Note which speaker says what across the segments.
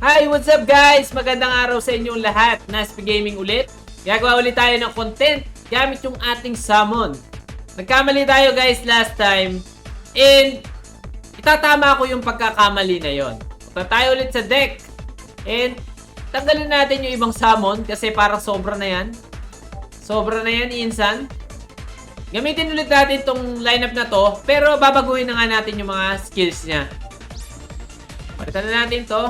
Speaker 1: Hi! What's up guys? Magandang araw sa inyong lahat. Naspi Gaming ulit. Gagawa ulit tayo ng content gamit yung ating summon. Nagkamali tayo guys last time. And itatama ko yung pagkakamali na yon. Punta tayo ulit sa deck. And tanggalin natin yung ibang summon kasi parang sobra na yan. Sobra na yan, Insan. Gamitin ulit natin tong lineup na to. Pero babaguhin na nga natin yung mga skills niya. Palitan na natin to.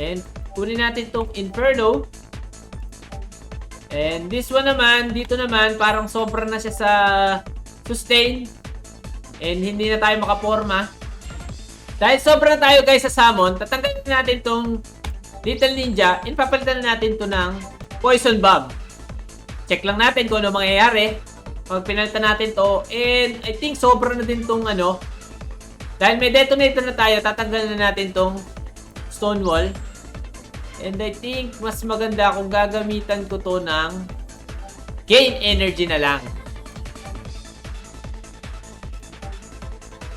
Speaker 1: And kunin natin tong Inferno. And this one naman, dito naman, parang sobra na siya sa sustain. And hindi na tayo makaporma. Dahil sobra na tayo guys sa summon, tatanggalin natin tong Little Ninja. And papalitan na natin to ng Poison Bomb. Check lang natin kung ano mangyayari pag pinalitan natin to. And I think sobra na din tong ano. Dahil may detonator na tayo, tatanggalin na natin tong Stonewall. And I think mas maganda kung gagamitan ko to ng gain energy na lang.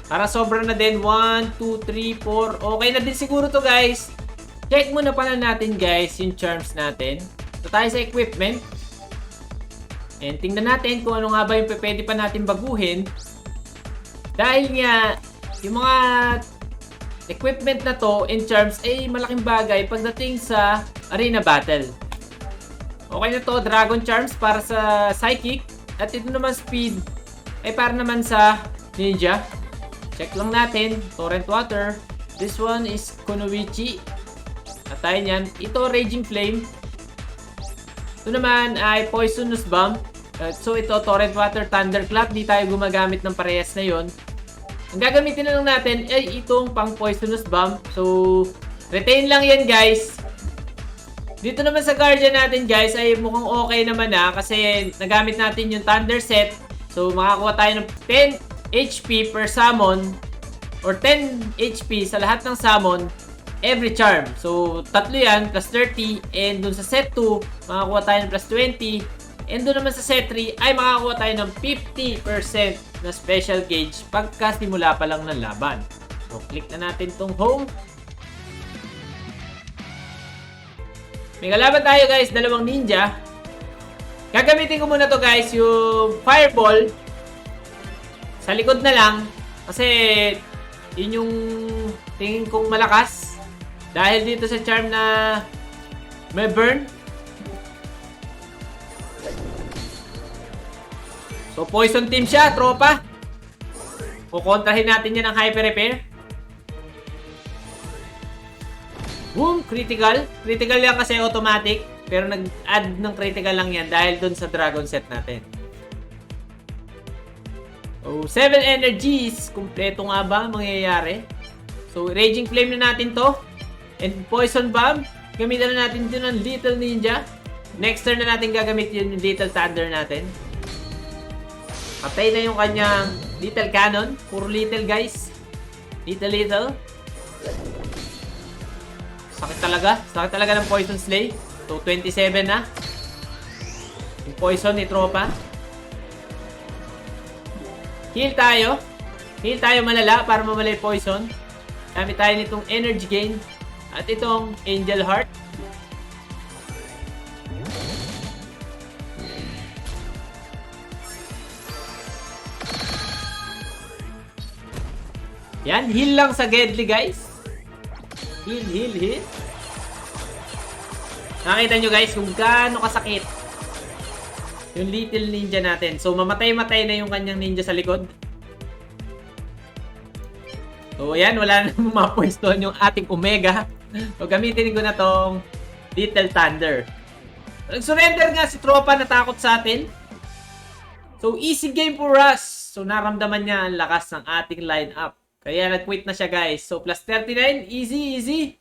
Speaker 1: Para sobra na din. 1, 2, 3, 4. Okay na din siguro to guys. Check muna pala natin guys yung charms natin. So tayo sa equipment. And tingnan natin kung ano nga ba yung pwede pa natin baguhin. Dahil nga yung mga equipment na to and charms ay malaking bagay pagdating sa arena battle. Okay na to, Dragon Charms para sa Psychic. At ito naman Speed ay para naman sa Ninja. Check lang natin. Torrent Water. This one is Kunoichi. At tayo nyan. Ito Raging Flame. Ito naman ay Poisonous Bomb. So ito Torrent Water, Thunderclap. Di tayo gumagamit ng parehas na yon. Ang gagamitin na lang natin ay itong pang Poisonous Bomb. So, retain lang yan guys. Dito naman sa Guardian natin guys ay mukhang okay naman na kasi nagamit natin yung Thunder Set. So, makakuha tayo ng 10 HP per summon or 10 HP sa lahat ng summon every charm. So, tatlo yan plus 30 and dun sa set 2 makakuha tayo ng plus 20 and dun naman sa set 3 ay makakuha tayo ng 50% na special gauge pagka simula pa lang ng laban. So, click na natin tong home. May kalaban tayo guys, dalawang ninja. Gagamitin ko muna to guys, yung fireball. Sa likod na lang. Kasi, yun yung tingin kong malakas. Dahil dito sa charm na may burn. So, poison team siya, tropa. Kukontrahin natin yan ng hyper repair. Boom! Critical. Critical yan kasi automatic. Pero nag-add ng critical lang yan dahil dun sa dragon set natin. So, 7 energies. Kumpleto nga ba mangyayari? So, Raging Flame na natin to. And Poison Bomb. Gamitan na natin din ng Little Ninja. Next turn na natin gagamitin yung Little Thunder natin. Patay na yung kanyang little cannon. Puro little guys. Little. Sakit talaga. Sakit talaga ng Poison Slay. So 27 na. Yung poison ni tropa. Heal tayo. Heal tayo malala para mamalay poison. Gamit tayo nitong energy gain. At itong Angel Heart. Yan, heal lang sa Gedli guys. Heal. Nakita nyo guys kung gaano kasakit yung Little Ninja natin. So, mamatay-matay na yung kanyang ninja sa likod. So, ayan, wala na mapwestohan yung ating Omega. So, gamitin ko na tong Little Thunder. Nag-surrender nga si tropa, natakot sa atin. So, easy game for us. So, naramdaman niya ang lakas ng ating lineup. Kaya nag-quit na siya guys. So, plus 39. Easy.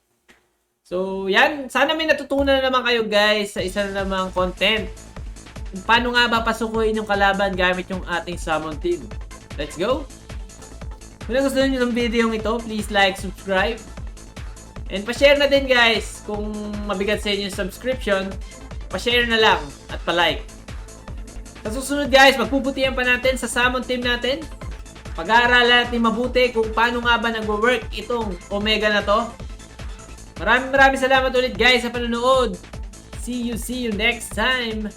Speaker 1: So, yan. Sana may natutunan na naman kayo guys sa isa na namang content. Kung paano nga ba pasukuin yung kalaban gamit yung ating summon team. Let's go! Kung nagustuhan nyo ng video ito, please like, subscribe. And pa-share na din guys. Kung mabigat sa inyo yung subscription, pa-share na lang at pa-like. Sa susunod guys, magpuputihan pa natin sa summon team natin. Pag-aaralan natin mabuti kung paano nga ba nag-work itong Omega na to. Maraming salamat ulit guys sa panonood. See you next time.